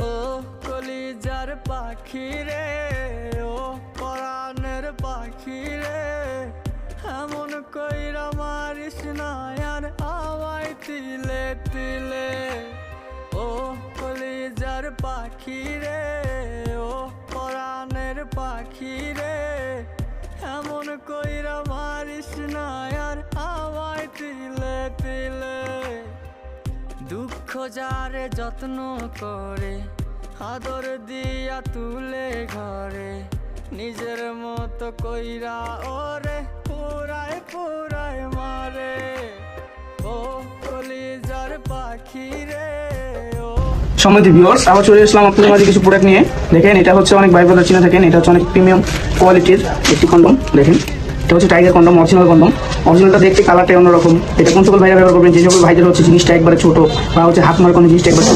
ও কলিজার পাখি রে, ও পরাণের পাখি রে, এমন কইরা মারিস না আর আমায় তিলে তিলে। ও কলিজার পাখি রে, ও পরাণের পাখি রে, এমন কইরা মারিস না আর আমায় তিলে তিলে। দুঃখ যারে যত্ন করে, আদর দিয়া তুলে ঘরে, নিজের মতো কইরা ওরে পুরায় পুরায় মারে। ও কলিজার পাখি রে, ও সম্মানিত ভিউয়ার্স, আবার চলে আসলাম আপনাদের মাঝে কিছু প্রোডাক্ট নিয়ে। দেখেন, এটা হচ্ছে অনেক ভাই ব্রাদার চিনে থাকেন, এটা হচ্ছে অনেক প্রিমিয়াম কোয়ালিটির একটি কন্ডম। দেখেন, এটা হচ্ছে টাইগার কন্ডম, অরিজিনাল কন্ডম। অরিজিনালটা দেখতে কালারটাই অন্যরকম। এটা কোন সকল ভাইরা ব্যবহার করবেন, যে সকল ভাইদের হচ্ছে জিনিসটা একবারে ছোট বা হচ্ছে হাত মার কোনো জিনিসটা একবার